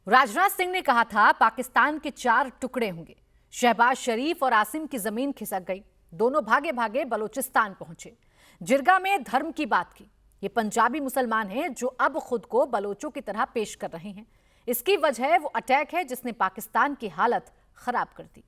राजनाथ सिंह ने कहा था पाकिस्तान के 4 टुकड़े होंगे। शहबाज शरीफ और आसिम की जमीन खिसक गई। दोनों भागे भागे बलूचिस्तान पहुंचे। जिरगा में धर्म की बात की। ये पंजाबी मुसलमान हैं जो अब खुद को बलोचों की तरह पेश कर रहे हैं। इसकी वजह वो अटैक है जिसने पाकिस्तान की हालत खराब कर दी।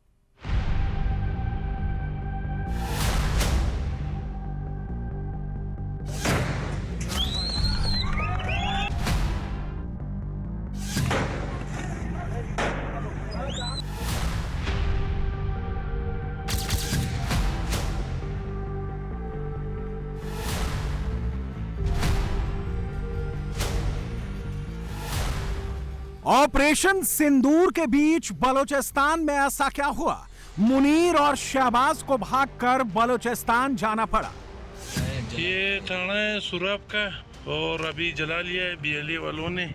ऑपरेशन सिंदूर के बीच बलूचिस्तान में ऐसा क्या हुआ? मुनीर और शहबाज को भागकर बलूचिस्तान जाना पड़ा। ये थाना है सुराब का और अभी जला लिया है बीएलए वालों ने।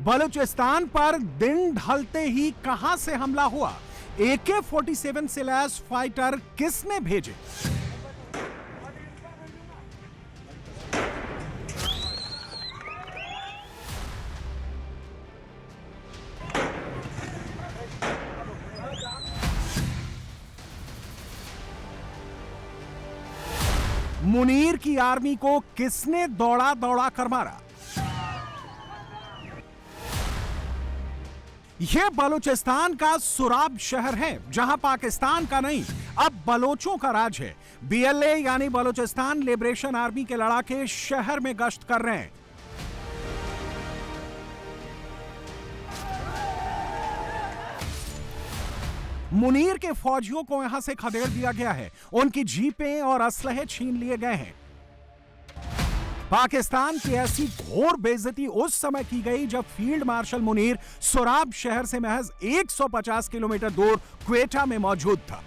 बलूचिस्तान पर दिन ढलते ही कहां से हमला हुआ? AK-47 से लैस फाइटर किसने भेजे? मुनीर की आर्मी को किसने दौड़ा दौड़ा कर मारा? यह बलूचिस्तान का सुराब शहर है जहां पाकिस्तान का नहीं, अब बलोचों का राज है। BLA यानी बलूचिस्तान लिबरेशन आर्मी के लड़ाके शहर में गश्त कर रहे हैं। मुनीर के फौजियों को यहां से खदेड़ दिया गया है। उनकी जीपें और असलहे छीन लिए गए हैं। पाकिस्तान की ऐसी घोर बेइज्जती उस समय की गई जब फील्ड मार्शल मुनीर सुराब शहर से महज 150 किलोमीटर दूर क्वेटा में मौजूद था।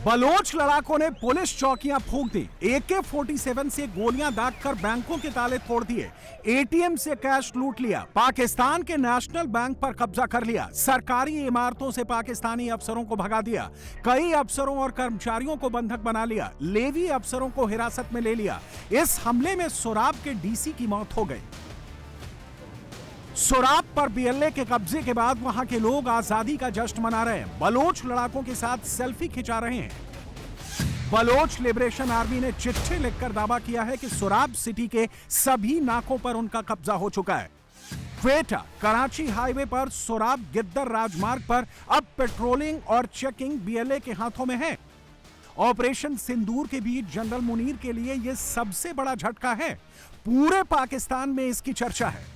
बलोच लड़ाकों ने पुलिस चौकियां फूंक दी। AK-47 से गोलियां दागकर बैंकों के ताले तोड़ दिए। ATM से कैश लूट लिया। पाकिस्तान के नेशनल बैंक पर कब्जा कर लिया। सरकारी इमारतों से पाकिस्तानी अफसरों को भगा दिया। कई अफसरों और कर्मचारियों को बंधक बना लिया। लेवी अफसरों को हिरासत में ले लिया। इस हमले में सुराब के DC की मौत हो गई। सुराब पर BLA के कब्जे के बाद वहां के लोग आजादी का जश्न मना रहे हैं। बलोच लड़ाकों के साथ सेल्फी खिंचा रहे हैं। बलोच लिबरेशन आर्मी ने चिट्ठी लिखकर दावा किया है कि सुराब सिटी के सभी नाकों पर उनका कब्जा हो चुका है। क्वेटा कराची हाईवे पर सुराब गिद्दर राजमार्ग पर अब पेट्रोलिंग और चेकिंग BLA के हाथों में है। ऑपरेशन सिंदूर के बीच जनरल मुनीर के लिए यह सबसे बड़ा झटका है। पूरे पाकिस्तान में इसकी चर्चा है।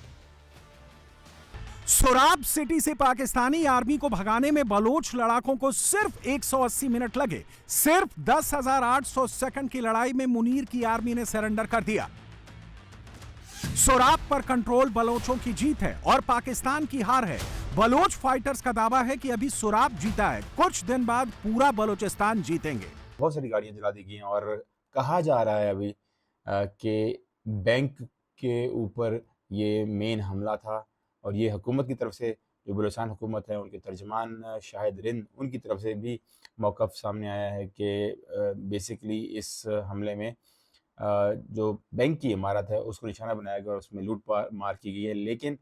सुराब सिटी से पाकिस्तानी आर्मी को भगाने में बलोच लड़ाकों को सिर्फ 180 मिनट लगे। सिर्फ 10,800 सेकंड की लड़ाई में मुनीर की आर्मी ने सरेंडर कर दिया। सुराब पर कंट्रोल बलोचों की जीत है और पाकिस्तान की हार है। बलोच फाइटर्स का दावा है कि अभी सुराब जीता है, कुछ दिन बाद पूरा बलोचिस्तान जीतेंगे। बहुत सारी गाड़ियां जला दी गई हैं और कहा जा रहा है अभी कि बैंक के ऊपर ये मेन हमला था और ये हुकूमत की तरफ से, जो बलूचिस्तान हुकूमत है उनके तर्जमान शाहिद रिंद, उनकी तरफ से भी मौक़िफ़ सामने आया है कि बेसिकली इस हमले में जो बैंक की इमारत है उसको निशाना बनाया गया और उसमें लूट मार की गई है। लेकिन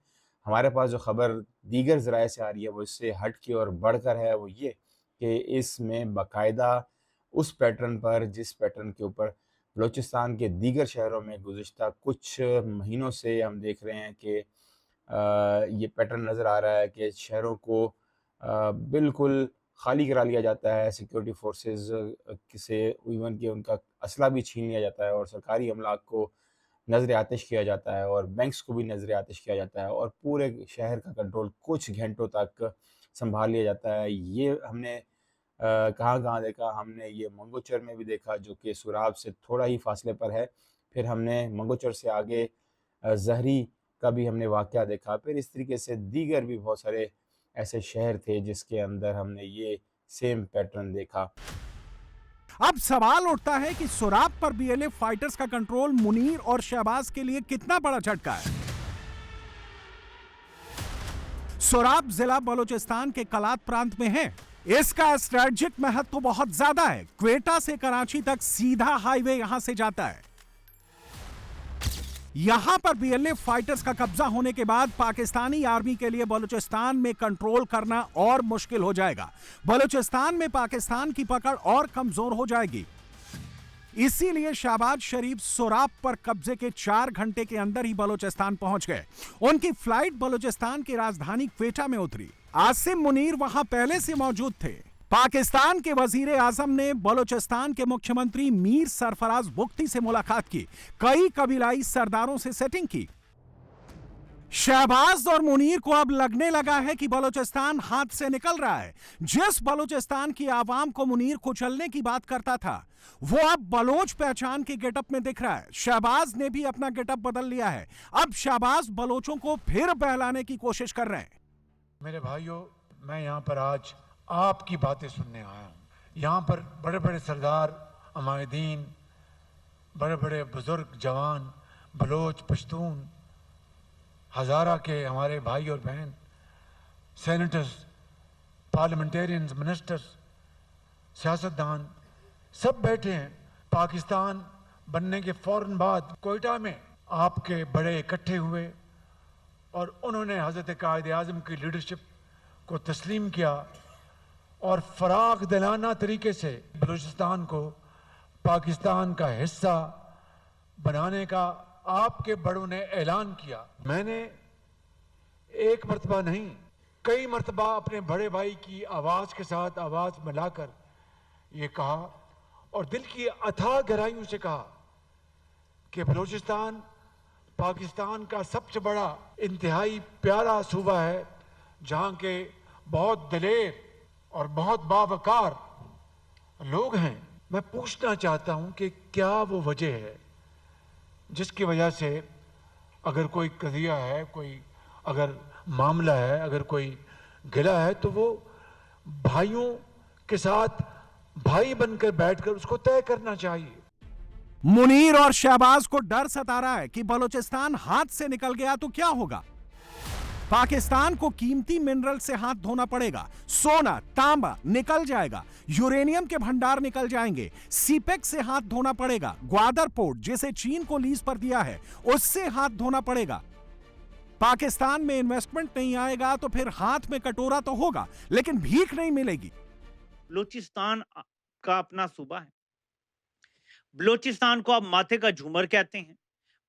हमारे पास जो ख़बर दीगर ज़राए से आ रही है वो इससे हट के और बढ़कर है, वो ये कि इसमें बाकायदा उस पैटर्न पर, जिस पैटर्न के ऊपर बलूचिस्तान के दीगर शहरों में गुज़िश्ता कुछ महीनों से हम देख रहे हैं कि ये पैटर्न नज़र आ रहा है कि शहरों को बिल्कुल खाली करा लिया जाता है। सिक्योरिटी फोर्सेस से इवन कि उनका असला भी छीन लिया जाता है और सरकारी अमलाक को नज़र आतिश किया जाता है और बैंक्स को भी नज़र आतिश किया जाता है और पूरे शहर का कंट्रोल कुछ घंटों तक संभाल लिया जाता है। ये हमने कहाँ कहाँ देखा। हमने ये मंगोचर में भी देखा जो कि सुराब से थोड़ा ही फासले पर है। फिर हमने मंगोचर से आगे जहरी का भी हमने वाक़या देखा। फिर इस तरीके से दीगर भी बहुत सारे ऐसे शहर थे जिसके अंदर हमने ये सेम पैटर्न देखा। अब सवाल उठता है कि सुराब पर BLA फाइटर्स का कंट्रोल मुनीर और शहबाज के लिए कितना बड़ा झटका है। सुराब जिला बलूचिस्तान के कलात प्रांत में है। इसका स्ट्रेटेजिक महत्व तो बहुत ज्यादा है। क्वेटा से कराची तक सीधा हाईवे यहां से जाता है। यहां पर बीएलए फाइटर्स का कब्जा होने के बाद पाकिस्तानी आर्मी के लिए बलूचिस्तान में कंट्रोल करना और मुश्किल हो जाएगा। बलूचिस्तान में पाकिस्तान की पकड़ और कमजोर हो जाएगी। इसीलिए शहबाज शरीफ सोराब पर कब्जे के 4 घंटे के अंदर ही बलूचिस्तान पहुंच गए। उनकी फ्लाइट बलूचिस्तान की राजधानी क्वेटा में उतरी। आसिम मुनीर वहां पहले से मौजूद थे। पाकिस्तान के वजीर आजम ने बलूचिस्तान के मुख्यमंत्री मीर सरफराज बुख्ती से मुलाकात की, कई कबीलाई सरदारों से सेटिंग की। शहबाज और मुनीर को अब लगने लगा है कि बलूचिस्तान हाथ से निकल रहा है। जिस बलूचिस्तान की आवाम को मुनीर कुचलने की बात करता था, वो अब बलोच पहचान के गेटअप में दिख रहा है। शहबाज ने भी अपना गेटअप बदल लिया है। अब शहबाज बलोचों को फिर बहलाने की कोशिश कर रहे हैं। मेरे भाइयों, मैं यहाँ पर आज आपकी बातें सुनने आया हूँ। यहाँ पर बड़े बड़े सरदार, अमायदीन, बड़े बड़े बुजुर्ग, जवान, बलोच, पश्तून, हज़ारा के हमारे भाई और बहन, सेनेटर्स, पार्लियामेंटेरियंस, मिनिस्टर्स, सियासतदान सब बैठे हैं। पाकिस्तान बनने के फ़ौरन बाद कोयटा में आपके बड़े इकट्ठे हुए और उन्होंने हज़रत कायद आज़म की लीडरशिप को तस्लीम किया और फराग दिलाना तरीके से बलूचिस्तान को पाकिस्तान का हिस्सा बनाने का आपके बड़ों ने ऐलान किया। मैंने एक मर्तबा नहीं, कई मर्तबा अपने बड़े भाई की आवाज़ के साथ आवाज़ मिलाकर ये कहा और दिल की अथाह गहराइयों से कहा कि बलूचिस्तान पाकिस्तान का सबसे बड़ा इंतहाई प्यारा सूबा है, जहाँ के बहुत दिलेर और बहुत बावकार लोग हैं। मैं पूछना चाहता हूँ कि क्या वो वजह है जिसकी वजह से अगर कोई कज़िया है, कोई अगर मामला है, अगर कोई गिला है, तो वो भाइयों के साथ भाई बनकर बैठकर उसको तय करना चाहिए। मुनीर और शहबाज को डर सता रहा है कि बलूचिस्तान हाथ से निकल गया तो क्या होगा। पाकिस्तान को कीमती मिनरल से हाथ धोना पड़ेगा। सोना, तांबा निकल जाएगा, यूरेनियम के भंडार निकल जाएंगे, सीपेक से हाथ धोना पड़ेगा, ग्वादर पोर्ट जिसे चीन को लीज पर दिया है उससे हाथ धोना पड़ेगा। पाकिस्तान में इन्वेस्टमेंट नहीं आएगा तो फिर हाथ में कटोरा तो होगा, लेकिन भीख नहीं मिलेगी। बलूचिस्तान का अपना सूबा है। बलूचिस्तान को आप माथे का झूमर कहते हैं।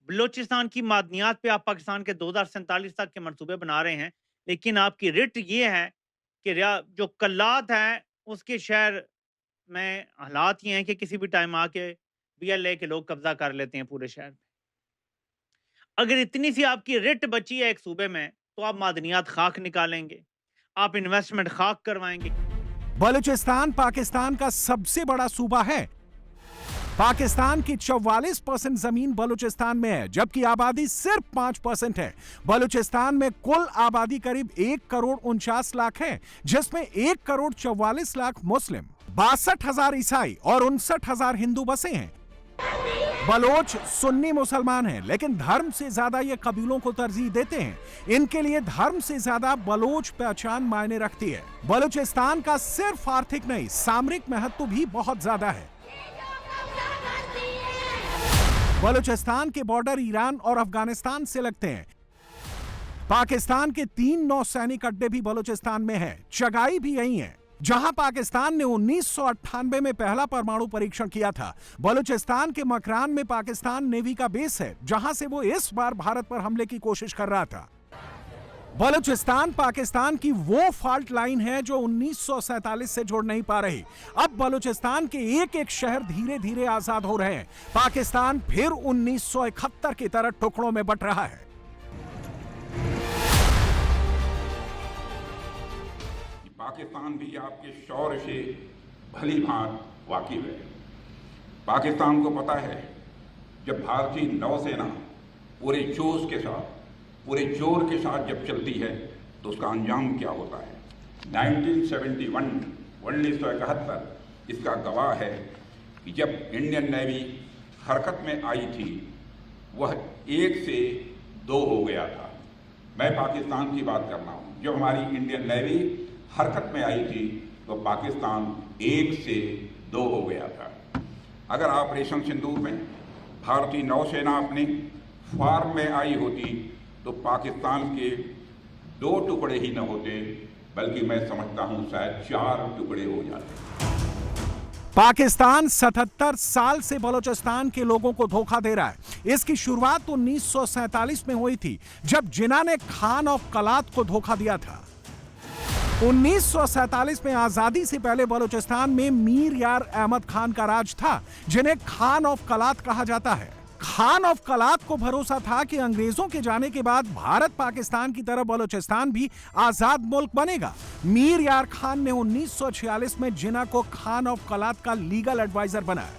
बलूचिस्तान की मादनियात पे आप पाकिस्तान के 2047 तक के मंसूबे बना रहे हैं, लेकिन आपकी रिट ये है कि जो कल्लात है उसके शहर में हालात ये हैं कि किसी भी टाइम आके बीएलए के लोग कब्जा कर लेते हैं पूरे शहर में। अगर इतनी सी आपकी रिट बची है एक सूबे में, तो आप मादनियात खाक निकालेंगे, आप इन्वेस्टमेंट खाक करवाएंगे। बलूचिस्तान पाकिस्तान का सबसे बड़ा सूबा है। पाकिस्तान की 44% जमीन बलूचिस्तान में है, जबकि आबादी सिर्फ 5% है। बलूचिस्तान में कुल आबादी करीब 1,49,00,000 है, जिसमें 1,44,00,000 मुस्लिम, 62,000 ईसाई और 59,000 हिंदू बसे हैं। बलोच सुन्नी मुसलमान हैं, लेकिन धर्म से ज्यादा ये कबीलों को तरजीह देते हैं। इनके लिए धर्म से ज्यादा बलोच पहचान मायने रखती है। बलूचिस्तान का सिर्फ आर्थिक नहीं, सामरिक महत्व भी बहुत ज्यादा है। बलूचिस्तान के बॉर्डर ईरान और अफगानिस्तान से लगते हैं। पाकिस्तान के 3 नौसैनिक अड्डे भी बलूचिस्तान में हैं। चगाई भी यही है, जहां पाकिस्तान ने 1998 में पहला परमाणु परीक्षण किया था। बलूचिस्तान के मकरान में पाकिस्तान नेवी का बेस है, जहां से वो इस बार भारत पर हमले की कोशिश कर रहा था। बलूचिस्तान पाकिस्तान की वो फॉल्ट लाइन है जो 1947 से जोड़ नहीं पा रही। अब बलूचिस्तान के एक एक शहर धीरे धीरे आजाद हो रहे हैं। पाकिस्तान फिर 1971 की तरह टुकड़ों में बंट रहा है। पाकिस्तान भी आपके शौर्य से भली भांति वाकिफ है। पाकिस्तान को पता है, जब भारतीय नौसेना पूरे जोश के साथ, पूरे जोर के साथ जब चलती है तो उसका अंजाम क्या होता है। 1971 इसका गवाह है कि जब इंडियन नेवी हरकत में आई थी, वह 1 से 2 हो गया था। मैं पाकिस्तान की बात कर रहा हूँ। जब हमारी इंडियन नेवी हरकत में आई थी तो पाकिस्तान 1 से 2 हो गया था। अगर ऑपरेशन सिंदूर में भारतीय नौसेना अपने फॉर्म में आई होती तो पाकिस्तान के 2 टुकड़े ही न होते, बल्कि मैं समझता हूं शायद 4 टुकड़े हो जाते। पाकिस्तान 77 साल से बलूचिस्तान के लोगों को धोखा दे रहा है। इसकी शुरुआत 1947 में हुई थी, जब जिन्ना ने खान ऑफ कलात को धोखा दिया था। 1947 में आजादी से पहले बलूचिस्तान में मीर यार अहमद खान का राज था, जिन्हें खान ऑफ कलात कहा जाता है। खान ऑफ कलात को भरोसा था कि अंग्रेजों के जाने के बाद भारत पाकिस्तान की तरह बलूचिस्तान भी आजाद मुल्क बनेगा। मीर यार खान ने 1946 में जिन्ना को खान ऑफ कलात का लीगल एडवाइजर बनाया।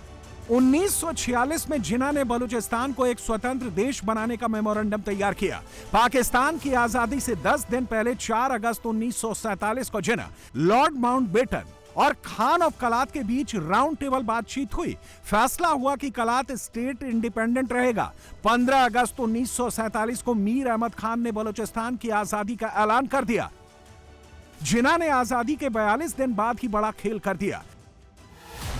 1946 में जिन्ना ने बलूचिस्तान को एक स्वतंत्र देश बनाने का मेमोरेंडम तैयार किया। पाकिस्तान की आजादी से 10 दिन पहले 4 अगस्त 1947 को जिन्ना, लॉर्ड माउंटबेटन और खान ऑफ कलात के बीच राउंड टेबल बातचीत हुई। फैसला हुआ कि कलात स्टेट इंडिपेंडेंट रहेगा। 15 अगस्त 1947 को मीर अहमद खान ने बलूचिस्तान की आजादी का ऐलान कर दिया। जिन्ना ने आजादी के 42 दिन बाद ही बड़ा खेल कर दिया।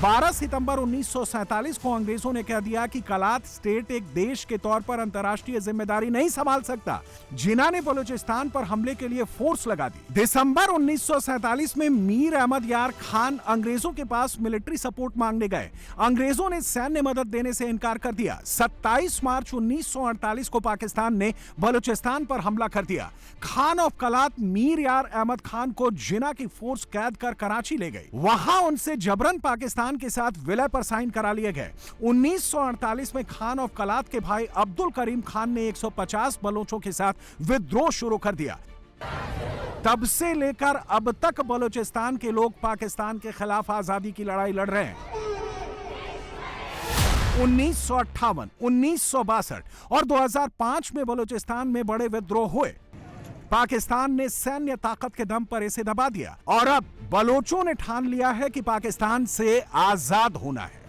12 सितंबर 1947 को अंग्रेजों ने कह दिया कि कलात स्टेट एक देश के तौर पर अंतर्राष्ट्रीय जिम्मेदारी नहीं संभाल सकता। जिन्ना ने बलूचिस्तान पर हमले के लिए फोर्स लगा दी। दिसंबर 1947 में मीर अहमद यार खान अंग्रेजों के पास मिलिट्री सपोर्ट मांगने गए। अंग्रेजों ने सैन्य मदद देने से इनकार कर दिया। 27 मार्च 1948 को पाकिस्तान ने बलूचिस्तान पर हमला कर दिया। खान ऑफ कलात मीर यार अहमद खान को जिन्ना की फोर्स कैद कर कराची ले गई। वहां उनसे जबरन पाकिस्तान के साथ विलय पर साइन करा लिए गए। 1948 में खान ऑफ कलात के भाई अब्दुल करीम खान ने 150 बलोचों के साथ विद्रोह शुरू कर दिया। तब से लेकर अब तक बलूचिस्तान के लोग पाकिस्तान के खिलाफ आजादी की लड़ाई लड़ रहे हैं। 1958, 1962 और 2005 में बलूचिस्तान में बड़े विद्रोह हुए। पाकिस्तान ने सैन्य ताकत के दम पर इसे दबा दिया और अब बलोचों ने ठान लिया है कि पाकिस्तान से आजाद होना है।